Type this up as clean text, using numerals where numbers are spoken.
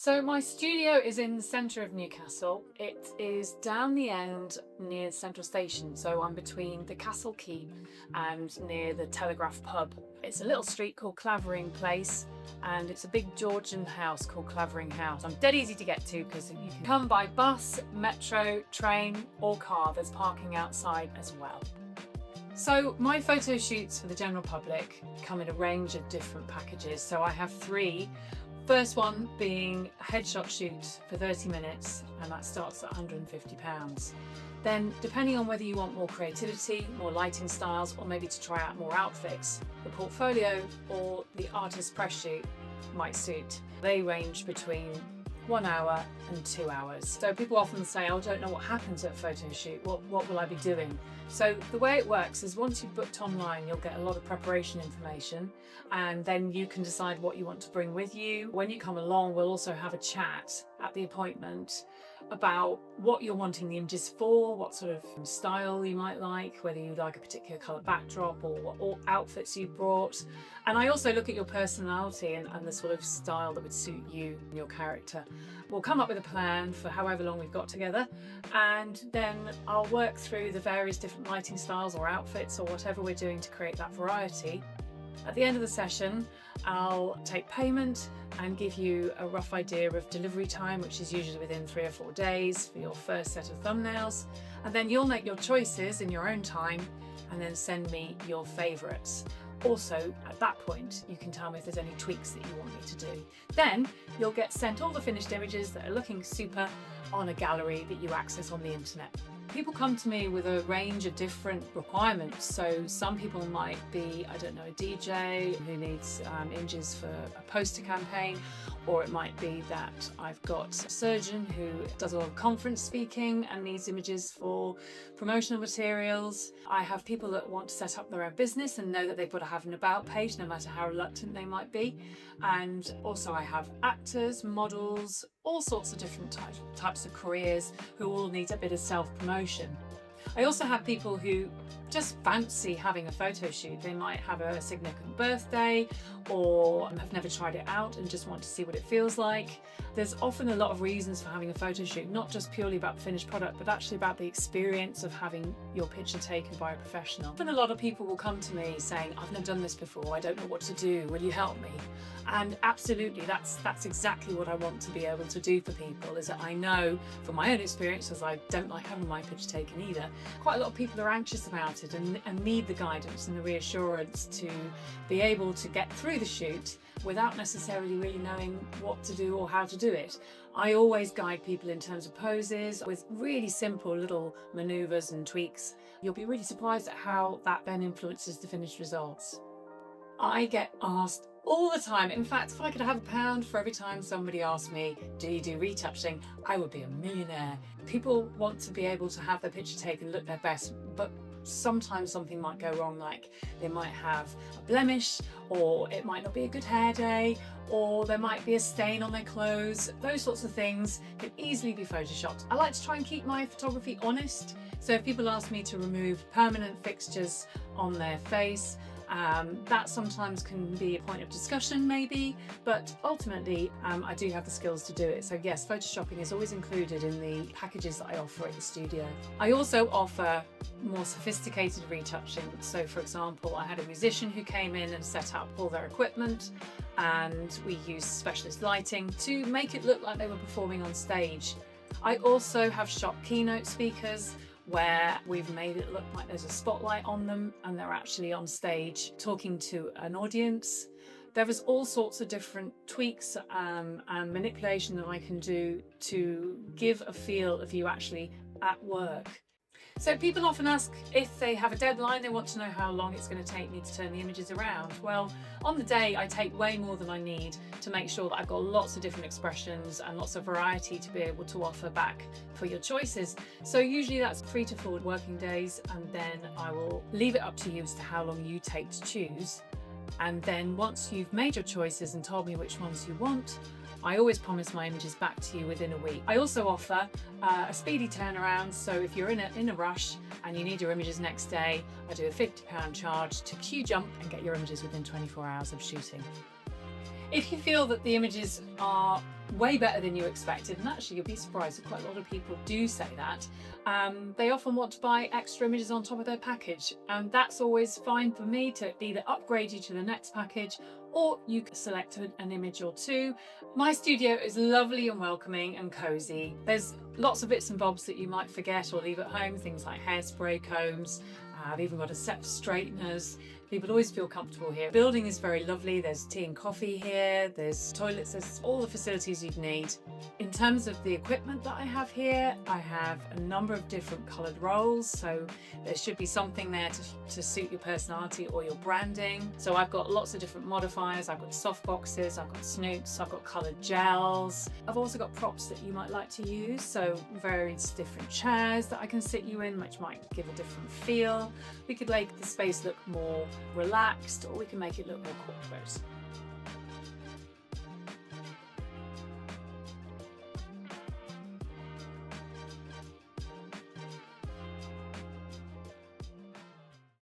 So my studio is in the centre of Newcastle. It is down the end near Central Station, so I'm between the Castle Keep and near the Telegraph pub. It's a little street called Clavering Place, and it's a big Georgian house called Clavering House. I'm dead easy to get to because you can come by bus, metro, train or car. There's parking outside as well. So my photo shoots for the general public come in a range of different packages. So I have three. First one being a headshot shoot for 30 minutes, and that starts at £150. Then, depending on whether you want more creativity, more lighting styles, or maybe to try out more outfits, the portfolio or the artist press shoot might suit. They range between 1 hour and 2 hours. So people often say, oh, I don't know what happens at a photo shoot, what will I be doing? So the way it works is once you've booked online, you'll get a lot of preparation information, and then you can decide what you want to bring with you. When you come along, we'll also have a chat at the appointment about what you're wanting the images for, what sort of style you might like, whether you like a particular colour backdrop or what outfits you brought. And I also look at your personality and the sort of style that would suit you and your character. We'll come up with a plan for however long we've got together, and then I'll work through the various different lighting styles or outfits or whatever we're doing to create that variety. At the end of the session, I'll take payment and give you a rough idea of delivery time, which is usually within 3 or 4 days for your first set of thumbnails. And then you'll make your choices in your own time and then send me your favourites. Also, at that point, you can tell me if there's any tweaks that you want me to do. Then you'll get sent all the finished images that are looking super on a gallery that you access on the internet. People come to me with a range of different requirements. So some people might be, I don't know, a DJ who needs images for a poster campaign, or it might be that I've got a surgeon who does a lot of conference speaking and needs images for promotional materials. I have people that want to set up their own business and know that they've got to have an about page, no matter how reluctant they might be. And also I have actors, models, all sorts of different types of careers who all need a bit of self-promotion. I also have people who just fancy having a photo shoot. They might have a significant birthday or have never tried it out and just want to see what it feels like. There's often a lot of reasons for having a photo shoot, not just purely about the finished product, but actually about the experience of having your picture taken by a professional. Often a lot of people will come to me saying, I've never done this before, I don't know what to do, will you help me? And absolutely, that's exactly what I want to be able to do for people, is that I know from my own experience, as I don't like having my picture taken either, quite a lot of people are anxious about it and need the guidance and the reassurance to be able to get through the shoot without necessarily really knowing what to do or how to do it. I always guide people in terms of poses with really simple little manoeuvres and tweaks. You'll be really surprised at how that then influences the finished results. I get asked all the time. In fact, if I could have £1 for every time somebody asked me, do you do retouching, I would be a millionaire. People want to be able to have their picture taken, look their best, but sometimes something might go wrong, like they might have a blemish, or it might not be a good hair day, or there might be a stain on their clothes. Those sorts of things can easily be photoshopped. I like to try and keep my photography honest. So if people ask me to remove permanent fixtures on their face, that sometimes can be a point of discussion maybe, but ultimately I do have the skills to do it. So yes, photoshopping is always included in the packages that I offer at the studio. I also offer more sophisticated retouching. So for example, I had a musician who came in and set up all their equipment, and we used specialist lighting to make it look like they were performing on stage. I also have shot keynote speakers where we've made it look like there's a spotlight on them and they're actually on stage talking to an audience. There is all sorts of different tweaks and manipulation that I can do to give a feel of you actually at work. So people often ask if they have a deadline, they want to know how long it's going to take me to turn the images around. Well, on the day I take way more than I need to make sure that I've got lots of different expressions and lots of variety to be able to offer back for your choices. So usually that's 3 to 4 working days, and then I will leave it up to you as to how long you take to choose. And then once you've made your choices and told me which ones you want, I always promise my images back to you within a week. I also offer a speedy turnaround, so if you're in a rush and you need your images next day, I do a £50 charge to queue jump and get your images within 24 hours of shooting. If you feel that the images are way better than you expected, and actually you'll be surprised that quite a lot of people do say that, they often want to buy extra images on top of their package, and that's always fine for me to either upgrade you to the next package or you can select an image or two. My studio is lovely and welcoming and cozy. There's lots of bits and bobs that you might forget or leave at home, things like hairspray, combs. I've even got a set of straighteners. People always feel comfortable here. The building is very lovely. There's tea and coffee here. There's toilets. There's all the facilities you'd need. In terms of the equipment that I have here, I have a number of different coloured rolls. So there should be something there to suit your personality or your branding. So I've got lots of different modifiers. I've got soft boxes. I've got snoots. I've got coloured gels. I've also got props that you might like to use. So various different chairs that I can sit you in, which might give a different feel. We could make the space look more relaxed, or we can make it look more corporate.